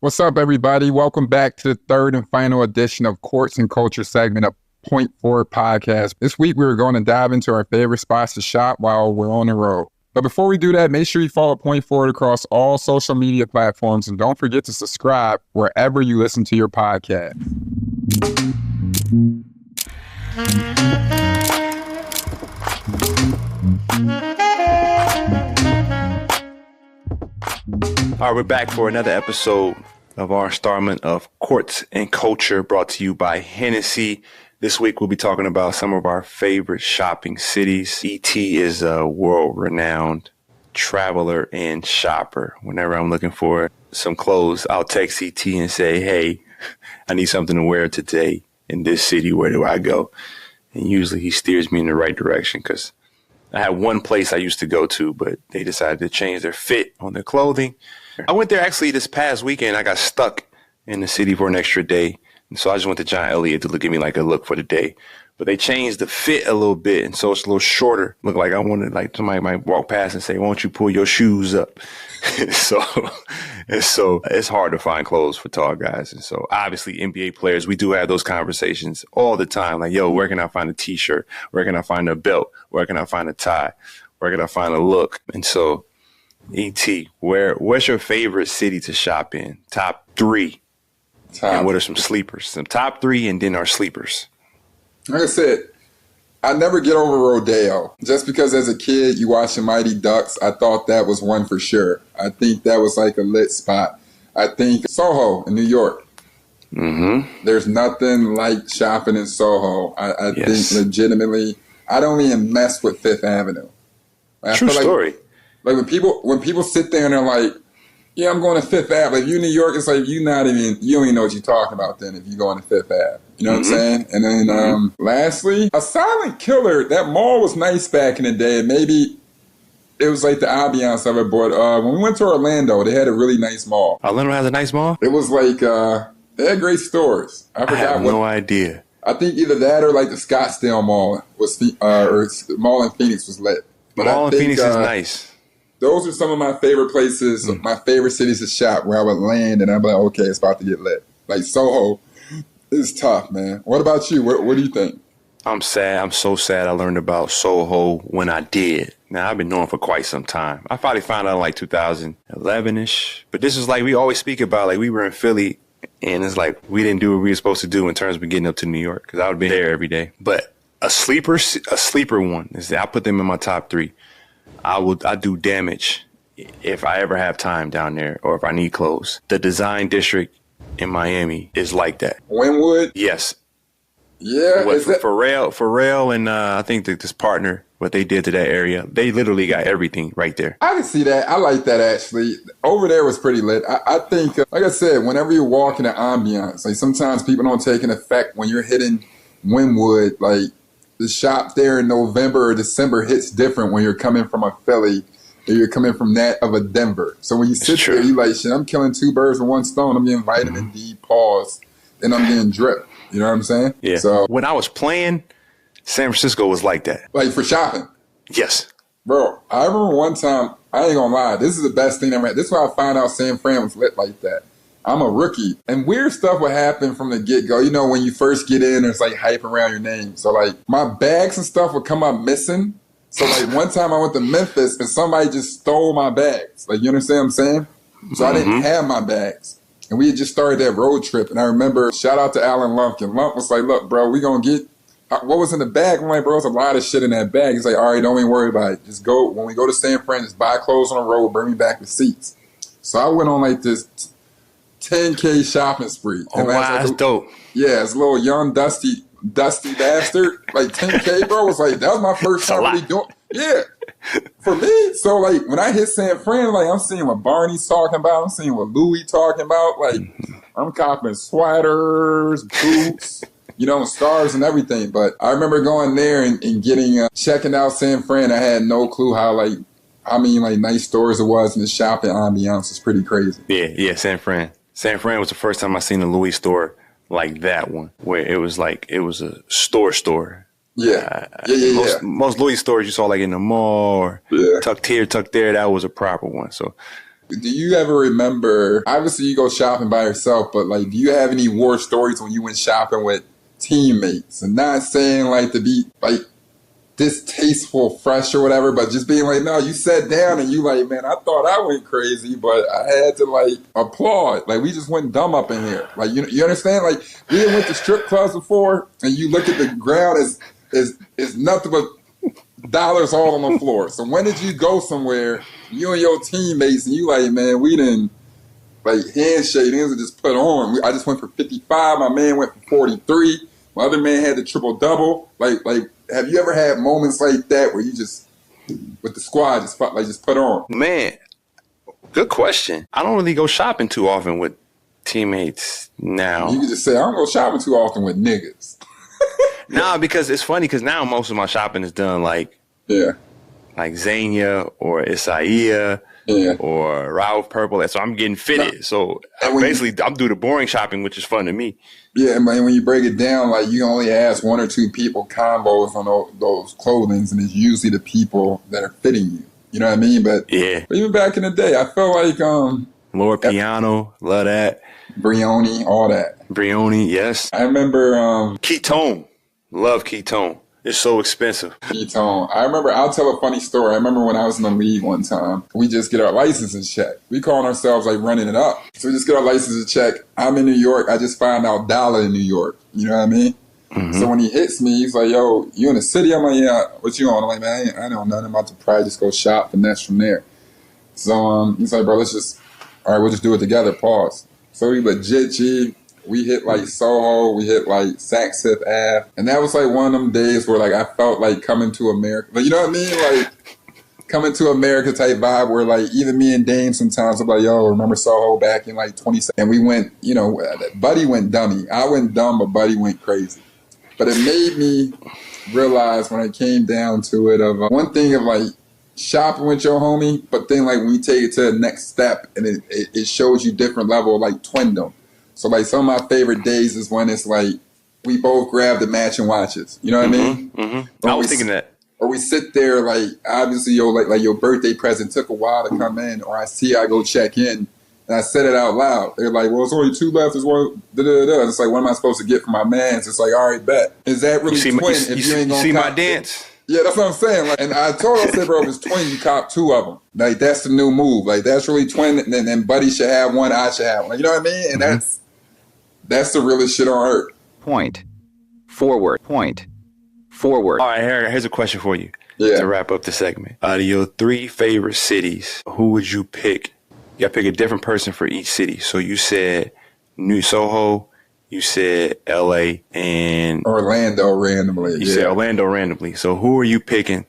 What's up, everybody? Welcome back to the third and final edition of Courts and Culture segment of Point Forward Podcast. This week, we're going to dive into our favorite spots to shop while we're on the road. But before we do that, make sure you follow Point Forward across all social media platforms and don't forget to subscribe wherever you listen to your podcast. All right, we're back for another episode of our installment of Courts and Culture brought to you by Hennessy. This week, we'll be talking about some of our favorite shopping cities. ET is a world-renowned traveler and shopper. Whenever I'm looking for some clothes, I'll text ET and say, hey, I need something to wear today in this city. Where do I go? And usually he steers me in the right direction because I had one place I used to go to, but they decided to change their fit on their clothing. I went there actually this past weekend. I got stuck in the city for an extra day. And so I just went to John Elliott to give me like a look for the day. But they changed the fit a little bit. And so it's a little shorter. Look like I wanted, like somebody might walk past and say, why don't you pull your shoes up? so it's hard to find clothes for tall guys. And so obviously NBA players, we do have those conversations all the time. Like, yo, where can I find a t-shirt? Where can I find a belt? Where can I find a tie? Where can I find a look? And so E.T., where's your favorite city to shop in? Top three. And what are some sleepers? Some top three and then our sleepers. Like I said, I never get over Rodeo. Just because as a kid you watch the Mighty Ducks, I thought that was one for sure. I think that was like a lit spot. I think Soho in New York. Mm-hmm. There's nothing like shopping in Soho. I think legitimately, I don't even mess with Fifth Avenue. True story. Like when people sit there and they're like, yeah, I'm going to Fifth Ave. Like you in New York, it's like you don't even know what you're talking about then if you're going to Fifth Ave. You know what I'm saying? And then lastly, a silent killer. That mall was nice back in the day. Maybe it was like the ambiance of it. But when we went to Orlando, they had a really nice mall. Orlando has a nice mall? It was like, they had great stores. I have no idea. I think either that or like the Scottsdale Mall was, or the mall in Phoenix was lit. But mall in Phoenix is nice. Those are some of my favorite places, my favorite cities to shop where I would land and I'm like, okay, it's about to get lit. Like Soho is tough, man. What about you? What do you think? I'm sad. I'm so sad I learned about Soho when I did. Now, I've been knowing for quite some time. I probably found out in like 2011-ish. But this is like we always speak about, like we were in Philly and it's like we didn't do what we were supposed to do in terms of getting up to New York because I would be there every day. But a sleeper one is I put them in my top three. I do damage if I ever have time down there or if I need clothes. The design district in Miami is like that. Wynwood? Yes. Yeah. Pharrell and I think this partner, what they did to that area, they literally got everything right there. I can see that. I like that actually. Over there was pretty lit. I think, like I said, whenever you walk in the ambiance, like sometimes people don't take an effect when you're hitting Wynwood, like the shop there in November or December hits different when you're coming from a Philly or you're coming from that of a Denver. So when you sit there, you're like, shit, I'm killing two birds with one stone. I'm getting vitamin D, pause, and I'm getting drip. You know what I'm saying? Yeah. So when I was playing, San Francisco was like that. Like for shopping? Yes. Bro, I remember one time, I ain't gonna lie, this is the best thing ever. This is why I found out San Fran was lit like that. I'm a rookie. And weird stuff would happen from the get-go. You know, when you first get in, there's like hype around your name. So like my bags and stuff would come up missing. So like one time I went to Memphis and somebody just stole my bags. Like, you understand what I'm saying? So I didn't have my bags. And we had just started that road trip. And I remember, shout out to Alan Lumpkin. Lump was like, look, bro, we gonna get, what was in the bag? I'm like, bro, there's a lot of shit in that bag. He's like, all right, don't even worry about it. Just go, when we go to San Fran, just buy clothes on the road, bring me back receipts. So I went on like this 10K shopping spree. Oh, wow, that's dope. Yeah, it's a little young, dusty bastard. Like 10K, bro, was like, that was my first time really doing. Yeah, for me. So like when I hit San Fran, like I'm seeing what Barney's talking about. I'm seeing what Louis talking about. Like I'm copping sweaters, boots, you know, stars and everything. But I remember going there and getting, checking out San Fran. I had no clue how nice stores it was, and the shopping ambiance was pretty crazy. Yeah, San Fran. San Fran was the first time I seen a Louis store like that one, where it was a store. Yeah. Most Louis stores you saw like in the mall or tucked here, tucked there, that was a proper one. So Do you ever remember, obviously you go shopping by yourself, but like, do you have any war stories when you went shopping with teammates? And not saying like to be like distasteful, fresh or whatever, but just being like, no, you sat down and you like, man, I thought I went crazy, but I had to like applaud. Like, we just went dumb up in here. Like, you understand? Like, we had went to strip clubs before and you look at the ground as nothing but dollars all on the floor. So when did you go somewhere, you and your teammates, and you like, man, we didn't like handshake, things are just put on. I just went for 55. My man went for 43. My other man had the triple double. Like, have you ever had moments like that where you just with the squad just put on? Man, good question. I don't really go shopping too often with teammates now. You can just say I don't go shopping too often with niggas. Nah, because it's funny because now most of my shopping is done like Zania or Isaiah or Ralph Purple. So I'm getting fitted. So I'm doing the boring shopping, which is fun to me. Yeah, and when you break it down, like you only ask one or two people combos on those clothings, and it's usually the people that are fitting you. You know what I mean? But even back in the day, I felt like Lord Piano, love that. Brioni, all that. Brioni, yes. I remember Ketone. Love Ketone. It's so expensive. Ketone. I remember, I'll tell a funny story. I remember when I was in the league one time, we just get our licenses checked. We calling ourselves like running it up. So we just get our licenses checked. I'm in New York. I just found out Dollar in New York. You know what I mean? Mm-hmm. So when he hits me, he's like, yo, you in the city? I'm like, yeah, what you on? I'm like, man, I know nothing. I'm about to probably just go shop and that's from there. So he's like, bro, all right, we'll just do it together. Pause. So we legit, we hit like Soho, we hit like Saks Fifth Ave. And that was like one of them days where like I felt like coming to America. Like, you know what I mean? Like coming to America type vibe where like even me and Dame sometimes I'm like, yo, remember Soho back in like 2017? And we went, Buddy went dummy. I went dumb, but Buddy went crazy. But it made me realize when it came down to it of one thing of like shopping with your homie, but then like when you take it to the next step and it shows you different level of like twindom. So like some of my favorite days is when it's like we both grab the matching watches. You know what I mean? Mm-hmm. I was thinking that. Or we sit there like obviously like your birthday present took a while to come in, or I go check in and I said it out loud. They're like, well, it's only two left. It's one. It's like, what am I supposed to get for my mans? It's like, all right, bet. Is that really twin? If you ain't gonna see my dance. Yeah, that's what I'm saying. Like, and I told him, I said, bro, if it's twin, you cop two of them. Like, that's the new move. Like, that's really twin. And then Buddy should have one, I should have one. Like, you know what I mean? And that's the realest shit on earth. Point forward. All right, here's a question for you to wrap up the segment. Out of your three favorite cities, who would you pick? You got to pick a different person for each city. So you said New Soho, you said L.A. and Orlando randomly. You said Orlando randomly. So who are you picking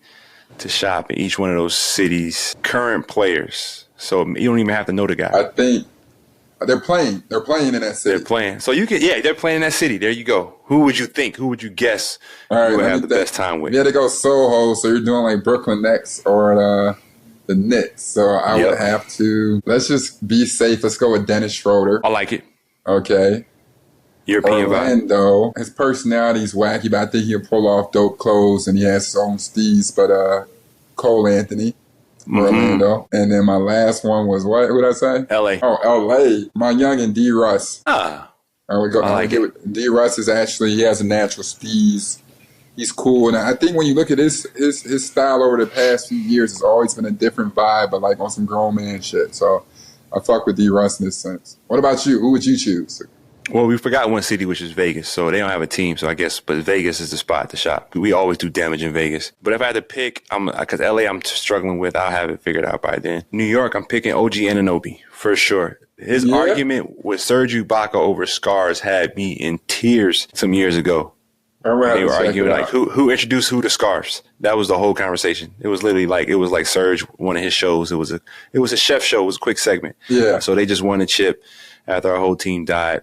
to shop in each one of those cities? Current players. So you don't even have to know the guy. I think they're playing. They're playing in that city. They're playing. So you can, they're playing in that city. There you go. Who would you think? Who would you guess you would have the best time with? You had to go Soho, so you're doing like Brooklyn Nets or the Knicks. So I would have to, let's just be safe. Let's go with Dennis Schroeder. I like it. Okay. European Orlando, his personality's wacky, but I think he'll pull off dope clothes and he has his own steez. But Cole Anthony, Orlando. And then my last one was what did I say? LA. Oh, LA. My youngin' D Russ. I like it. D Russ is actually, he has a natural steez. He's cool. And I think when you look at his style over the past few years, it's always been a different vibe, but like on some grown man shit. So I fuck with D Russ in this sense. What about you? Who would you choose? Well, we forgot one city, which is Vegas. So they don't have a team. So I guess, but Vegas is the spot to shop. We always do damage in Vegas. But if I had to pick, because LA I'm struggling with, I'll have it figured out by then. New York, I'm picking OG Anunoby for sure. His argument with Serge Ibaka over scars had me in tears some years ago. They were arguing like who introduced who to scarves. That was the whole conversation. It was literally like Serge, one of his shows. It was a chef show. It was a quick segment. Yeah. So they just won a chip after our whole team died.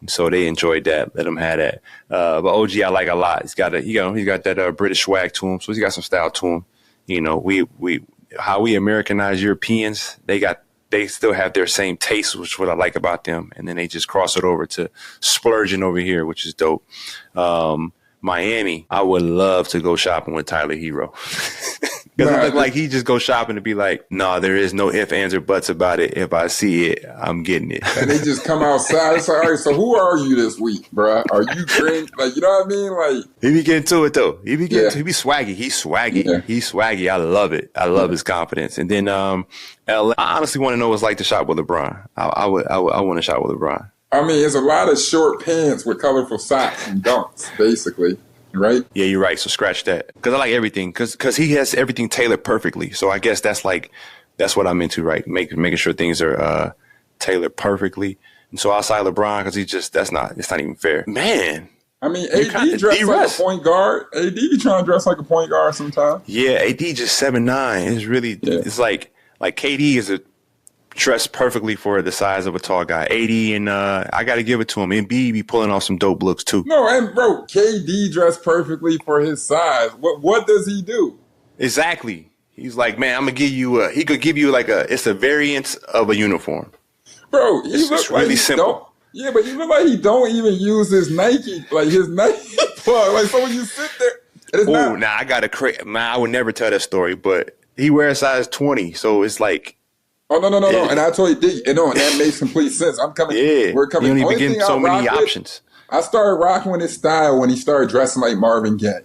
So they enjoyed that. Let him have that. But OG I like a lot. He's got that British swag to him. So he's got some style to him. You know, we how we Americanize Europeans. They still have their same taste, which is what I like about them. And then they just cross it over to splurging over here, which is dope. Miami, I would love to go shopping with Tyler Hero. Because it looked like he just go shopping to be like, nah, there is no ifs, ands, or buts about it. If I see it, I'm getting it. And they just come outside. It's like, all right, so who are you this week, bruh? Are you green? Like, you know what I mean? Like, he be getting to it though. He be swaggy. He's swaggy. Yeah. He's swaggy. I love it. I love his confidence. And then LA, I honestly want to know what it's like to shop with LeBron. I want to shop with LeBron. I mean, it's a lot of short pants with colorful socks and dunks, basically. Right? Yeah, you're right. So scratch that. Because I like everything. Because he has everything tailored perfectly. So I guess that's what I'm into, right? Making sure things are tailored perfectly. And so outside LeBron, because it's not even fair. Man. I mean, AD dressed like a point guard. AD be trying to dress like a point guard sometimes. Yeah, AD just 7'9". It's really, it's like KD is dressed perfectly for the size of a tall guy. 80, and I got to give it to him. Embiid be pulling off some dope looks too. No, and bro, KD dressed perfectly for his size. What does he do? Exactly. He's like, man, I'm gonna give you he could give you it's a variant of a uniform. Bro, it's really simple. Yeah, but he look like he don't even use his Nike plug. Like, so when you sit there, I got I would never tell that story, but he wears size 20, so it's like. Oh, no. And I told you, and that makes complete sense. I'm coming. Yeah. We're coming. You don't even get so many options. I started rocking with his style when he started dressing like Marvin Gaye.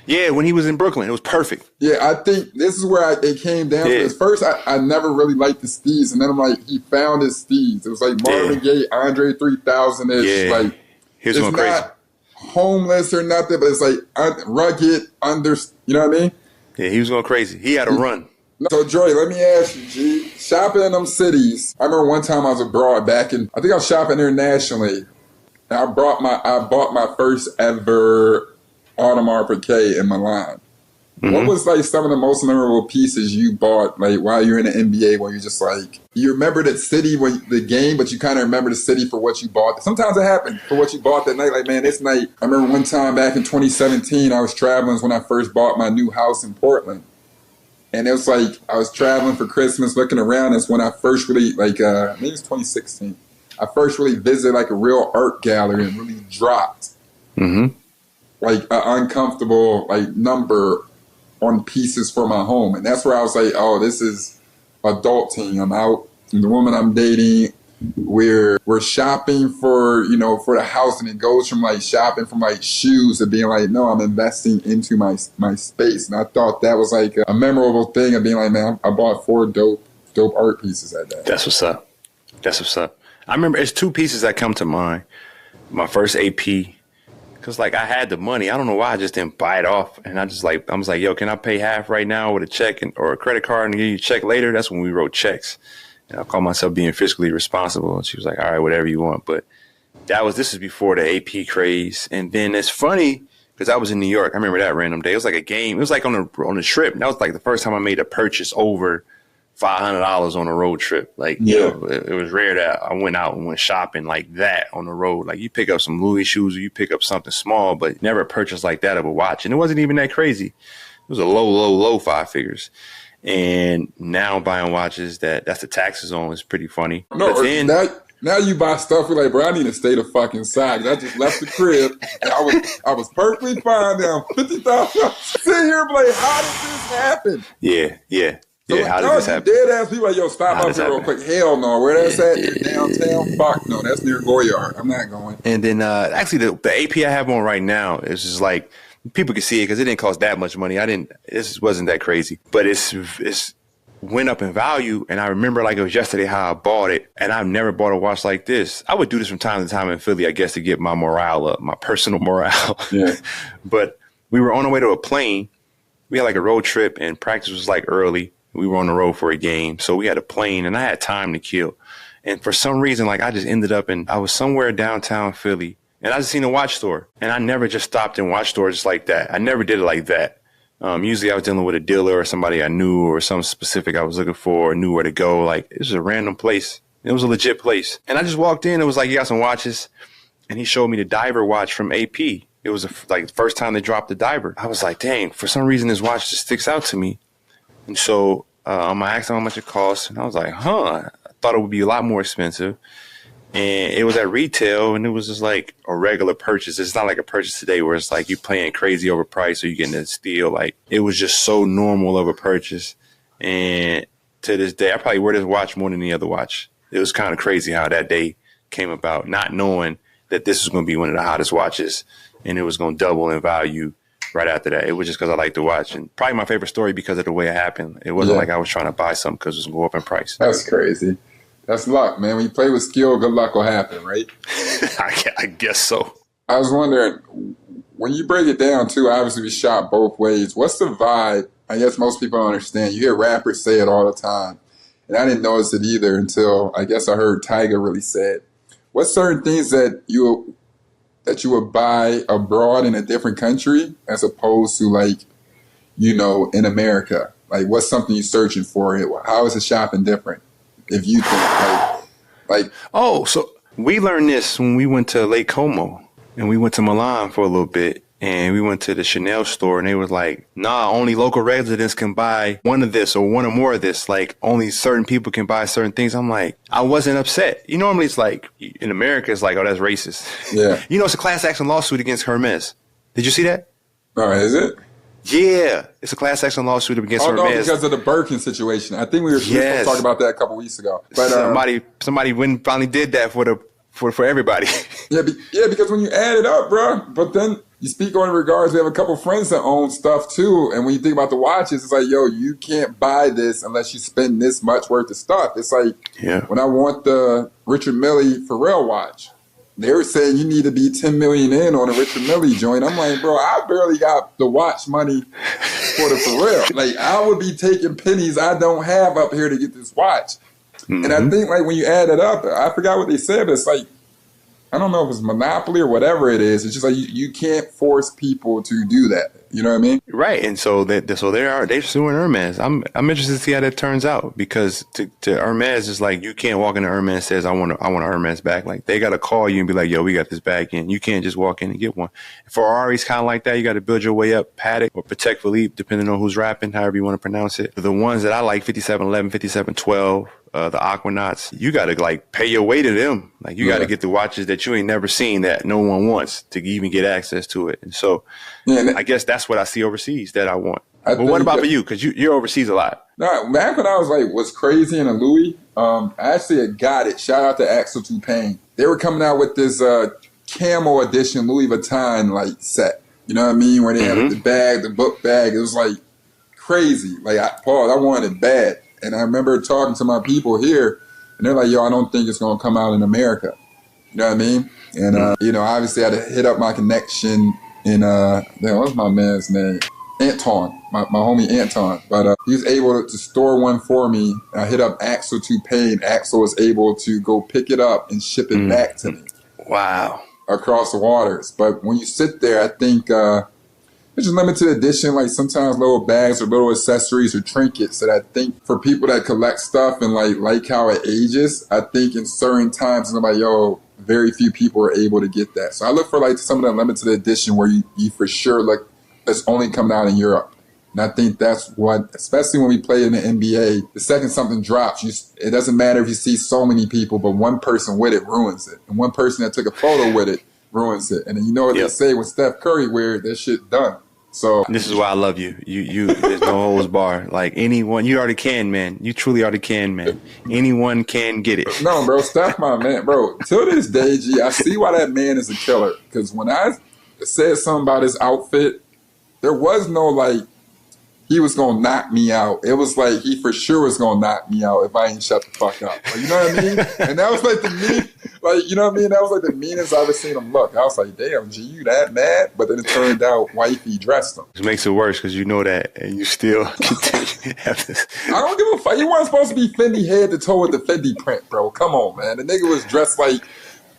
Yeah, when he was in Brooklyn. It was perfect. Yeah, I think this is where it came down to. At first, I never really liked the steez, and then I'm like, he found his steez. It was like Marvin Gaye, Andre 3000-ish. Yeah. Like, Here's it's going crazy. not homeless or nothing, but it's like rugged, you know what I mean? Yeah, he was going crazy. He had a run. So, Joy, let me ask you, G, shopping in them cities. I remember one time I was abroad I think I was shopping internationally. And I bought my first ever Audemars Piguet in Milan. Mm-hmm. What was some of the most memorable pieces you bought while you're in the NBA where you're just you remember the city the game, but you kind of remember the city for what you bought? Sometimes it happened for what you bought that night. Like, man, this night, I remember one time back in 2017, I was traveling when I first bought my new house in Portland. And it was I was traveling for Christmas, looking around. That's when I first really, maybe it was 2016. I first really visited a real art gallery and really dropped an uncomfortable number on pieces for my home. And that's where I was like, oh, this is adulting. I'm out. And the woman I'm dating, we're shopping for the house, and it goes from shopping from shoes to being no, I'm investing into my space. And I thought that was a memorable thing of being man, I bought 4 dope art pieces at that. That's what's up. I remember it's 2 pieces that come to mind. My first AP, because I had the money. I don't know why I just didn't buy it off. And I was like, yo, can I pay half right now with a check or a credit card and give you a check later? That's when we wrote checks. And I call myself being fiscally responsible. And she was like, all right, whatever you want. But this is before the AP craze. And then it's funny because I was in New York. I remember that random day. It was a game. It was on a trip. And that was the first time I made a purchase over $500 on a road trip. It was rare that I went out and went shopping like that on the road. You pick up some Louis shoes or you pick up something small, but never a purchase like that of a watch. And it wasn't even that crazy. It was a low 5 figures. And now buying watches that's the taxes on is pretty funny. No, but then now you buy stuff you're bro, I need to stay the fucking side. I just left the crib and I was perfectly fine down $50,000. Sitting here how did this happen? Yeah. So how did this happen? Dead ass people yo, stop up here real quick. Hell no. Where that's at? Downtown? Fuck no. That's near Goyard. I'm not going. And then actually the AP I have on right now is just people can see it because it didn't cost that much money. This wasn't that crazy, but it's went up in value. And I remember it was yesterday how I bought it, and I've never bought a watch like this. I would do this from time to time in Philly, I guess, to get my morale up, my personal morale. Yeah. But we were on our way to a plane. We had a road trip, and practice was early. We were on the road for a game, so we had a plane, and I had time to kill. And for some reason, I just ended up I was somewhere downtown Philly. And I just seen a watch store, and I never just stopped in watch stores just like that. I never did it like that. Usually I was dealing with a dealer or somebody I knew or something specific I was looking for or knew where to go. It was a random place. It was a legit place. And I just walked in. It was you got some watches. And he showed me the diver watch from AP. It was the first time they dropped the diver. I was like, dang, for some reason this watch just sticks out to me. And so I asked him how much it cost. And I was like, I thought it would be a lot more expensive. And it was at retail, and it was just like a regular purchase. It's not like a purchase today where it's like you paying crazy overpriced or you getting a steal. Like, it was just so normal of a purchase. And to this day, I probably wear this watch more than any other watch. It was kind of crazy how that day came about, not knowing that this was going to be one of the hottest watches and it was going to double in value right after that. It was just because I liked the watch, and probably my favorite story because of the way it happened. It wasn't like I was trying to buy something because it was going to go up in price. That's crazy. That's luck, man. When you play with skill, good luck will happen, right? I guess so. I was wondering, when you break it down, too, obviously we shot both ways. What's the vibe? I guess most people don't understand. You hear rappers say it all the time, and I didn't notice it either until I guess I heard Tiger really say it. What's certain things that you would buy abroad in a different country as opposed to, like, you know, in America? Like, what's something you're searching for? How is the shopping different? If you think oh, so we learned this when we went to Lake Como and we went to Milan for a little bit, and we went to the Chanel store, and they was like, nah, only local residents can buy one of this or one or more of this. Like, only certain people can buy certain things. I'm like, I wasn't upset. Normally it's like in America, it's like, oh, that's racist. Yeah. It's a class action lawsuit against Hermes. Did you see that? Oh, is it? Yeah, it's a class action lawsuit against Hermes. Oh, no, because of the Birkin situation. I think we were supposed to talk about that a couple weeks ago. But somebody finally did that for everybody. Yeah, because when you add it up, bro, but then you speak on it regards, we have a couple friends that own stuff too, and when you think about the watches, it's like, yo, you can't buy this unless you spend this much worth of stuff. It's like, when I want the Richard Mille Pharrell watch, they were saying you need to be 10 million in on a Richard Mille joint. I'm like, bro, I barely got the watch money for the Pharrell. Like, I would be taking pennies I don't have up here to get this watch. Mm-hmm. And I think, like, when you add it up, I forgot what they said, but it's like, I don't know if it's monopoly or whatever it is. It's just like you can't force people to do that. You know what I mean? Right. And so they're suing Hermes. I'm interested to see how that turns out, because to Hermes, it's like you can't walk into Hermes and says I want a Hermes bag. Like, they got to call you and be like, yo, we got this bag in. You can't just walk in and get one. Ferrari's kind of like that. You got to build your way up. Patek or Patek Philippe, depending on who's rapping, however you want to pronounce it. The ones that I like, 5711, 5712. The Aquanauts, you got to like pay your way to them. Like, you got to get the watches that you ain't never seen that no one wants to even get access to it. And so I guess that's what I see overseas that I want. But what about for you? Because you're overseas a lot. No, back when I was crazy in a Louis, I actually had got it. Shout out to Axel Toupane. They were coming out with this camo edition Louis Vuitton like set. You know what I mean? Where they had the bag, the book bag. It was like crazy. Like, I wanted it bad. And I remember talking to my people here, and they're like, yo, I don't think it's going to come out in America. You know what I mean? And, obviously I had to hit up my connection in, what's my man's name? Anton, my homie Anton. But he was able to store one for me. I hit up Axel Toupane. Axel was able to go pick it up and ship it back to me. Wow. Across the waters. But when you sit there, I think it's just limited edition, like sometimes little bags or little accessories or trinkets that I think for people that collect stuff and like how it ages, I think in certain times, I'm like, yo, very few people are able to get that. So I look for like some of that limited edition where you for sure, like, it's only coming out in Europe. And I think that's what, especially when we play in the NBA, the second something drops, it doesn't matter if you see so many people, but one person with it ruins it. And one person that took a photo with it ruins it. And then you know what they say when Steph Curry wear that shit done. So this is why I love you. You there's no holds bar. Like, anyone, you already can, man. You truly already can, man. Anyone can get it. No, bro, Steph, my man, bro. Till this day, G, I see why that man is a killer. Because when I said something about his outfit, there was no like he was gonna knock me out. It was like he for sure was gonna knock me out if I ain't shut the fuck up. Like, you know what I mean? And that was like the mean, like, you know what I mean? That was like the meanest I've ever seen him look. I was like, damn, G, you that mad? But then it turned out wifey dressed him. It makes it worse because you know that, and you still continue to have this. I don't give a fuck. You weren't supposed to be Fendi head to toe with the Fendi print, bro. Come on, man. The nigga was dressed like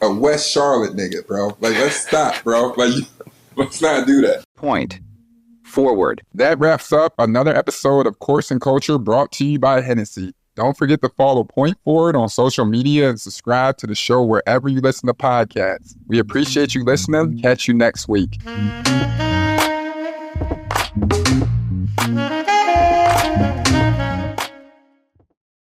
a West Charlotte nigga, bro. Like, let's stop, bro. Like, let's not do that. Point forward. That wraps up another episode of Courts and Culture brought to you by Hennessy. Don't forget to follow Point Forward on social media and subscribe to the show wherever you listen to podcasts. We appreciate you listening. Catch you next week.